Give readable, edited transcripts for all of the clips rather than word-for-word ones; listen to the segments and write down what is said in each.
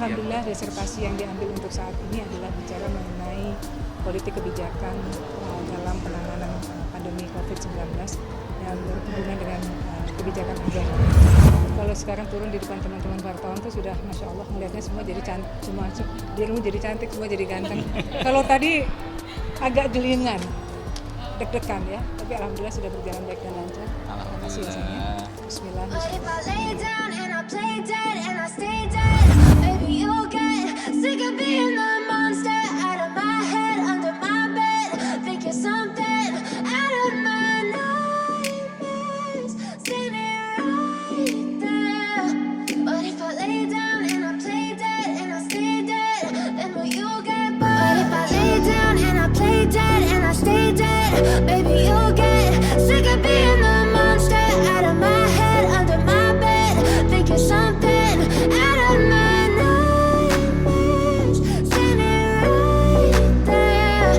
Alhamdulillah disertasi yang diambil untuk saat ini adalah bicara mengenai politik kebijakan dalam penanganan pandemi COVID-19 yang berhubungan dengan kebijakan agama. Kalau sekarang turun di depan teman-teman wartawan itu sudah Masya Allah melihatnya semua jadi cantik, semua dirimu jadi cantik, semua jadi ganteng. Kalau tadi agak jelingan, deg-degan ya, tapi Alhamdulillah sudah berjalan baik dan lancar. Terima kasih ya sayang. Bismillah. Baby, you'll get sick of being the monster out of my head, under my bed. Think you're something out of my nightmares, standing right there.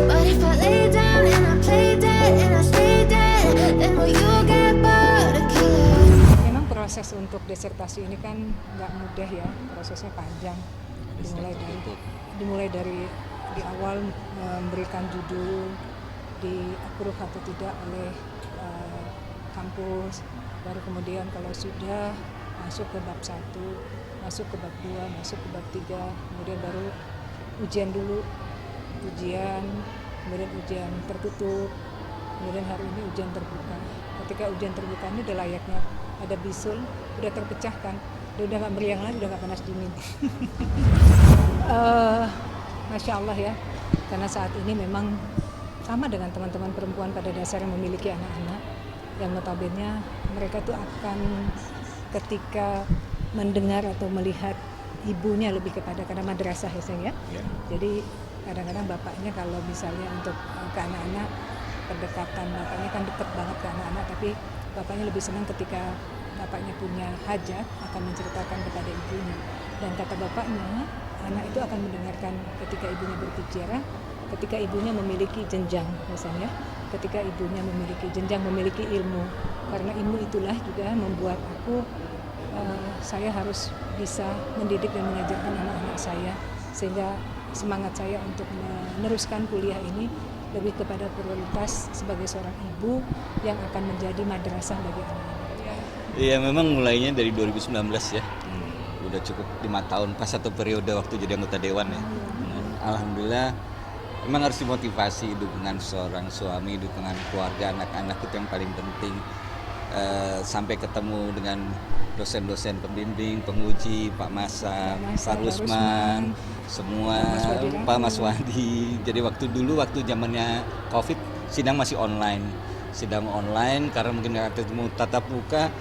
But if I lay down and I play dead and I stay dead, then will you get bored of killing? Memang proses untuk disertasi ini kan nggak mudah ya, prosesnya panjang. Dimulai dari di awal memberikan judul, di approve atau tidak oleh kampus, baru kemudian kalau sudah masuk ke bab 1, masuk ke bab 2, masuk ke bab 3, kemudian baru ujian dulu, kemudian ujian tertutup, kemudian hari ini ujian terbuka. Ketika ujian terbuka ini udah layaknya ada bisul, udah terpecahkan, udah nggak meriang lagi, udah nggak panas dingin. Masya Allah ya, karena saat ini memang sama dengan teman-teman perempuan pada dasarnya memiliki anak-anak yang notabene mereka tuh akan ketika mendengar atau melihat ibunya lebih kepada karena madrasah ya sayang ya. Jadi kadang-kadang bapaknya kalau misalnya untuk ke anak-anak, pendekatan bapaknya kan dekat banget ke anak-anak, tapi bapaknya lebih senang ketika bapaknya punya hajat akan menceritakan kepada ibunya, dan kata bapaknya anak itu akan mendengarkan ketika ibunya berbicara, ketika ibunya memiliki jenjang misalnya, ketika ibunya memiliki jenjang, memiliki ilmu, karena ilmu itulah juga membuat saya harus bisa mendidik dan mengajarkan anak-anak saya, sehingga semangat saya untuk meneruskan kuliah ini lebih kepada prioritas sebagai seorang ibu yang akan menjadi madrasah bagi anak-anak. Iya, memang mulainya dari 2019 ya. Udah cukup 5 tahun pas satu periode waktu jadi anggota dewan ya. Alhamdulillah. Memang harus dimotivasi, dukungan seorang suami, dukungan keluarga, anak-anak itu yang paling penting. Sampai ketemu dengan dosen-dosen pembimbing, penguji, Pak Masa, Pak Rusman, semua, Pak Mas Wadi. Jadi waktu zamannya COVID, sidang masih online. Sidang online karena mungkin nggak ketemu tatap muka,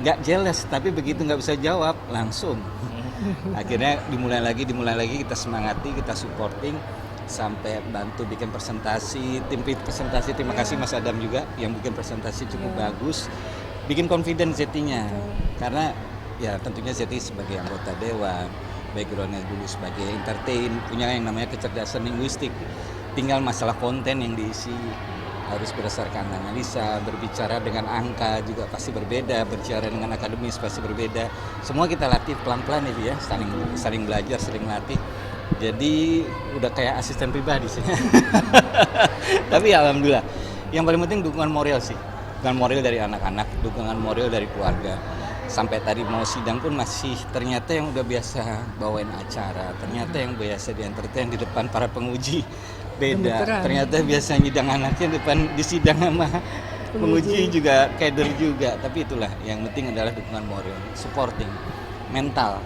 nggak jelas, tapi begitu nggak bisa jawab, langsung. Akhirnya dimulai lagi, kita semangati, kita supporting, sampai bantu bikin presentasi, tim presentasi. Terima kasih Mas Adam juga yang bikin presentasi cukup bagus, bikin confident Zetinya, karena ya tentunya Zeti sebagai anggota dewan, backgroundnya dulu sebagai entertain, punya yang namanya kecerdasan linguistik, tinggal masalah konten yang diisi harus berdasarkan analisa, berbicara dengan angka juga pasti berbeda, berbicara dengan akademis pasti berbeda. Semua kita latih pelan-pelan itu ya, saling belajar, saling latih. Jadi udah kayak asisten pribadi sih. Tapi ya alhamdulillah. Yang paling penting dukungan moral sih. Dukungan moral dari anak-anak, dukungan moral dari keluarga. Sampai tadi mau sidang pun masih ternyata yang udah biasa bawain acara, ternyata yang biasa di-entertain di depan para penguji beda. Ternyata biasa nyidang anaknya di sidang sama penguji juga, kader juga. Tapi itulah yang penting adalah dukungan moral, supporting, mental.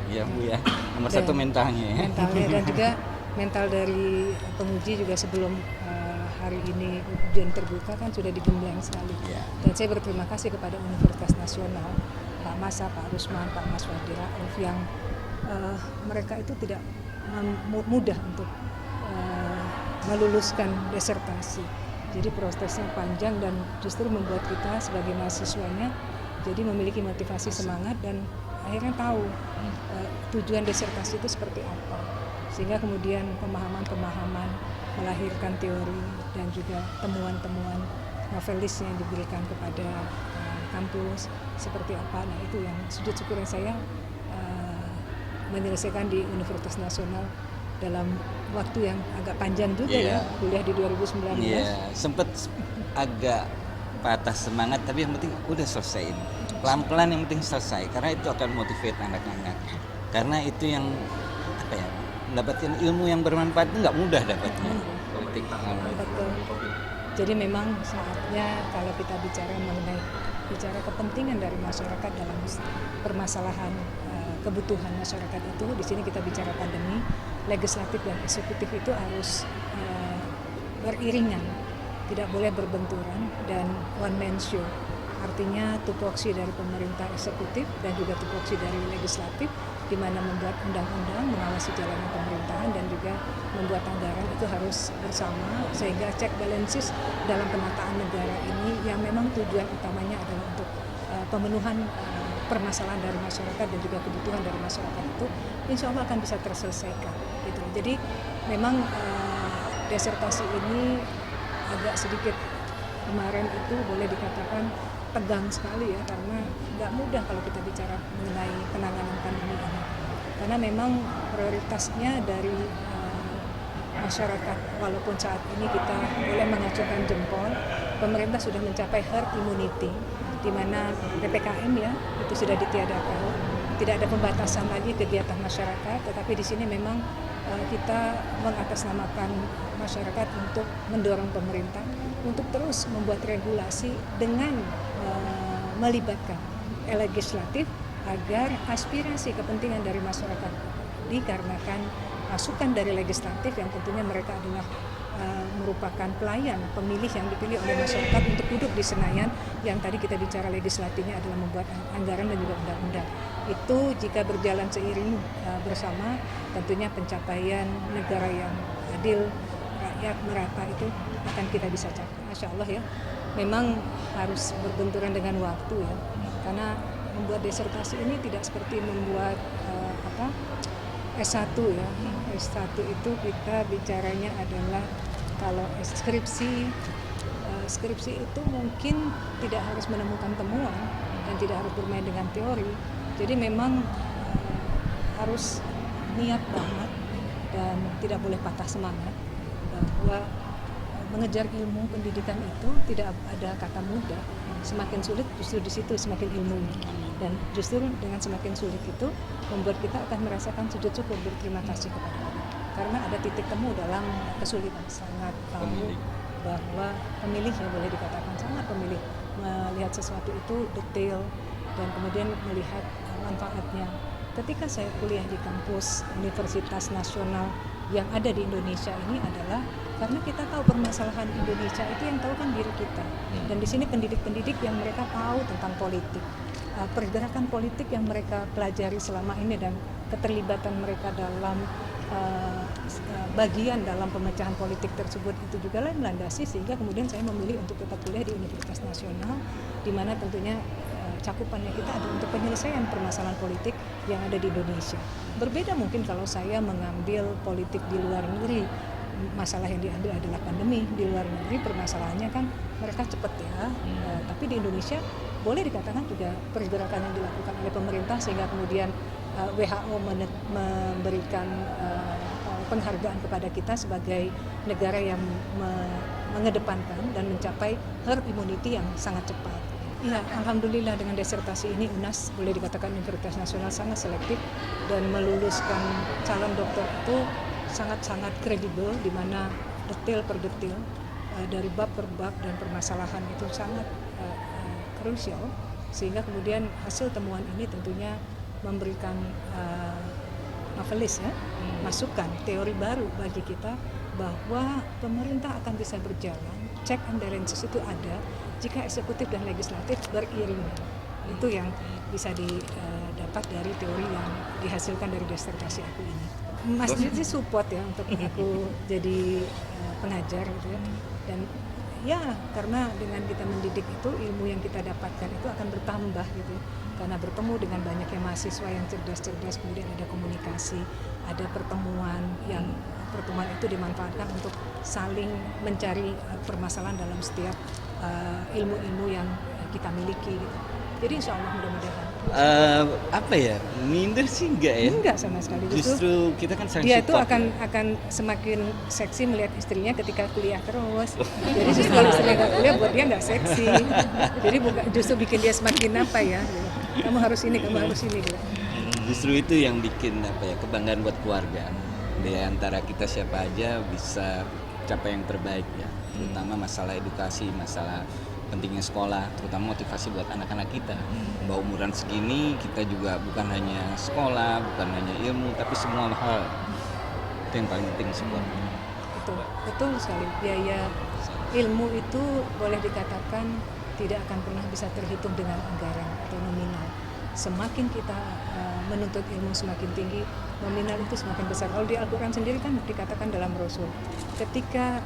Ya Bu ya, nomor satu mentalnya ya. Mentalnya dan juga mental dari penguji juga sebelum hari ini ujian terbuka kan sudah digembleng sekali. Dan saya berterima kasih kepada Universitas Nasional, Pak Masa, Pak Rusman, Pak Mas Wadi Rauf yang mereka itu tidak mudah untuk meluluskan disertasi. Jadi prosesnya panjang dan justru membuat kita sebagai mahasiswanya jadi memiliki motivasi, semangat, dan akhirnya tahu tujuan disertasi itu seperti apa, sehingga kemudian pemahaman-pemahaman melahirkan teori dan juga temuan-temuan novelis yang diberikan kepada kampus seperti apa. Nah itu yang sujud syukur yang saya menyelesaikan di Universitas Nasional dalam waktu yang agak panjang juga Iya. ya, kuliah di 2019. Iya, sempet agak patah semangat, tapi yang penting udah selesaiin. Pelan-pelan yang penting selesai, karena itu akan motivate anak-anak. Karena itu yang apa ya, mendapatkan ilmu yang bermanfaat itu nggak mudah dapatnya. Politik. Betul. Jadi memang saatnya kalau kita bicara mengenai kepentingan dari masyarakat dalam permasalahan kebutuhan masyarakat itu, di sini kita bicara pandemi, legislatif dan eksekutif itu harus beriringan, tidak boleh berbenturan dan one man show. Artinya tupoksi dari pemerintah eksekutif dan juga tupoksi dari legislatif, di mana membuat undang-undang, mengawasi jalannya pemerintahan dan juga membuat anggaran itu harus bersama, sehingga check balances dalam penataan negara ini yang memang tujuan utamanya adalah untuk pemenuhan permasalahan dari masyarakat dan juga kebutuhan dari masyarakat itu insya Allah akan bisa terselesaikan gitu. Jadi memang disertasi ini agak sedikit kemarin itu boleh dikatakan tegang sekali ya, karena nggak mudah kalau kita bicara mengenai penanganan pandemi ini, karena memang prioritasnya dari masyarakat, walaupun saat ini kita boleh mengacungkan jempol, pemerintah sudah mencapai herd immunity, di mana PPKM ya itu sudah ditiadakan, tidak ada pembatasan lagi kegiatan masyarakat, tetapi di sini memang kita mengatasnamakan masyarakat untuk mendorong pemerintah untuk terus membuat regulasi dengan melibatkan legislatif agar aspirasi kepentingan dari masyarakat dikarenakan masukan dari legislatif yang tentunya mereka adalah merupakan pelayan pemilih yang dipilih oleh masyarakat untuk duduk di Senayan, yang tadi kita bicara legislatifnya adalah membuat anggaran dan juga undang-undang. Itu jika berjalan seiring bersama, tentunya pencapaian negara yang adil, rakyat merata itu akan kita bisa capai. Masya Allah ya, memang harus berbenturan dengan waktu ya, karena membuat disertasi ini tidak seperti membuat S1 ya. S1 itu kita bicaranya adalah kalau skripsi itu mungkin tidak harus menemukan temuan dan tidak harus bermain dengan teori. Jadi memang harus niat banget dan tidak boleh patah semangat bahwa mengejar ilmu pendidikan itu tidak ada kata mudah. Semakin sulit justru di situ semakin ilmunya, dan justru dengan semakin sulit itu membuat kita akan merasakan sujud syukur berterima kasih kepada Allah, karena ada titik temu dalam kesulitan. Sangat tahu bahwa pemilih yang boleh dikatakan sangat pemilih melihat sesuatu itu detail dan kemudian melihat manfaatnya. Ketika saya kuliah di kampus Universitas Nasional yang ada di Indonesia ini adalah karena kita tahu permasalahan Indonesia itu yang tahu kan diri kita, dan di sini pendidik-pendidik yang mereka tahu tentang politik, pergerakan politik yang mereka pelajari selama ini dan keterlibatan mereka dalam bagian dalam pemecahan politik tersebut itu juga lain melandasi, sehingga kemudian saya memilih untuk tetap kuliah di Universitas Nasional, di mana tentunya cakupannya kita adalah untuk penyelesaian permasalahan politik yang ada di Indonesia. Berbeda mungkin kalau saya mengambil politik di luar negeri, masalah yang diambil adalah pandemi. Di luar negeri permasalahannya kan mereka cepat ya, tapi di Indonesia boleh dikatakan juga pergerakan yang dilakukan oleh pemerintah sehingga kemudian WHO memberikan penghargaan kepada kita sebagai negara yang mengedepankan dan mencapai herd immunity yang sangat cepat. Ya, alhamdulillah dengan disertasi ini UNAS boleh dikatakan Universitas Nasional sangat selektif dan meluluskan calon dokter itu sangat-sangat kredibel, di mana detail per detail dari bab per bab dan permasalahan itu sangat krusial, sehingga kemudian hasil temuan ini tentunya memberikan novelis ya, masukan teori baru bagi kita bahwa pemerintah akan bisa berjalan, check and balances itu ada jika eksekutif dan legislatif beriringan. Itu yang bisa didapat dari teori yang dihasilkan dari disertasi aku ini. Masjid sih support ya untuk aku jadi pengajar gitu ya, dan ya karena dengan kita mendidik itu ilmu yang kita dapatkan itu akan bertambah gitu ya. Karena bertemu dengan banyaknya mahasiswa yang cerdas-cerdas, kemudian ada komunikasi, ada pertemuan itu dimanfaatkan untuk saling mencari permasalahan dalam setiap ilmu-ilmu yang kita miliki gitu. Jadi insya Allah mudah-mudahan Apa ya, minder sih enggak ya? Enggak sama sekali. Justru kita kan sangat Dia tuh support ya. akan semakin seksi melihat istrinya ketika kuliah terus. Jadi justru kalau istrinya nggak kuliah buat dia nggak seksi. Jadi justru bikin dia semakin apa ya? Gitu. Kamu harus ini, kamu harus ini. Gitu. Justru itu yang bikin apa ya, kebanggaan buat keluarga. Di antara kita siapa aja bisa capai yang terbaik ya. Terutama masalah edukasi, masalah pentingnya sekolah, terutama motivasi buat anak-anak kita. Bahwa umuran segini kita juga bukan hanya sekolah, bukan hanya ilmu, tapi semua hal. Itu yang paling penting support. Betul sekali. Biaya ilmu itu boleh dikatakan tidak akan pernah bisa terhitung dengan anggaran atau nominal. Semakin kita menuntut ilmu semakin tinggi, nominal itu semakin besar. Kalau di Al-Quran sendiri kan dikatakan dalam Rasul, ketika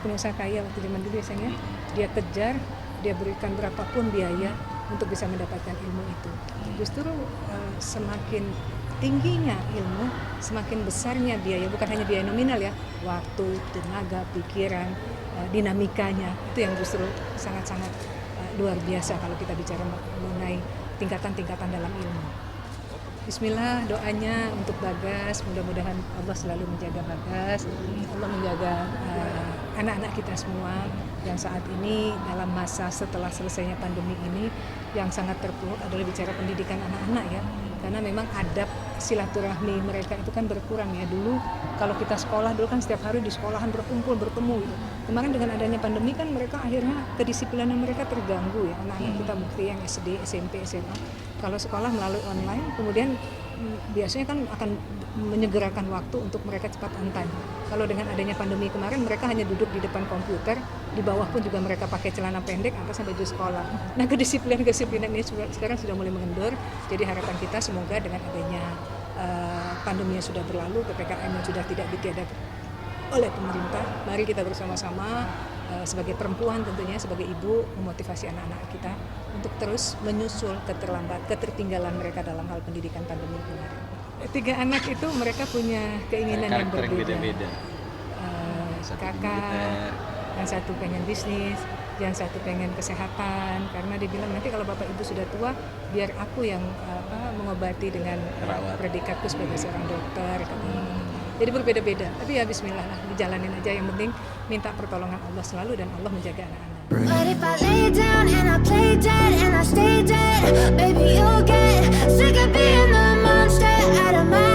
pengusaha kaya waktu zaman dulu biasanya, dia kejar, dia berikan berapapun biaya untuk bisa mendapatkan ilmu itu. Justru semakin tingginya ilmu, semakin besarnya biaya, bukan hanya biaya nominal ya, waktu, tenaga, pikiran, dinamikanya, itu yang justru sangat-sangat luar biasa kalau kita bicara mengenai tingkatan-tingkatan dalam ilmu. Bismillah, doanya untuk Bagas, mudah-mudahan Allah selalu menjaga Bagas, Allah menjaga anak-anak kita semua yang saat ini dalam masa setelah selesainya pandemi ini yang sangat terpuruk adalah bicara pendidikan anak-anak ya, karena memang adab silaturahmi mereka itu kan berkurang ya. Dulu kalau kita sekolah dulu kan setiap hari di sekolahan berkumpul bertemu gitu. Kemarin dengan adanya pandemi kan mereka akhirnya kedisiplinan mereka terganggu ya, anak-anak kita bukti yang SD, SMP, SMA. Kalau sekolah melalui online kemudian biasanya kan akan menyegerakan waktu untuk mereka cepat on time. Kalau dengan adanya pandemi kemarin mereka hanya duduk di depan komputer, di bawah pun juga mereka pakai celana pendek atas baju sekolah. Nah kedisiplinan ini sekarang sudah mulai mengendur. Jadi harapan kita semoga dengan adanya pandemi yang sudah berlalu, PPKM yang sudah tidak ditiadakan oleh pemerintah, mari kita bersama-sama sebagai perempuan tentunya, sebagai ibu memotivasi anak-anak kita untuk terus menyusul ketertinggalan mereka dalam hal pendidikan pandemi kemarin. 3 anak itu mereka punya keinginan yang berbeda. Kakak, yang satu pengen bisnis, yang satu pengen kesehatan, karena dia bilang nanti kalau bapak ibu sudah tua, biar aku yang mengobati dengan predikatku sebagai seorang dokter. Jadi berbeda-beda, tapi ya bismillah lah, dijalanin aja. Yang penting minta pertolongan Allah selalu dan Allah menjaga anak-anak. But if I lay down and I play dead and I stay dead, baby you'll get sick of being the monster out of my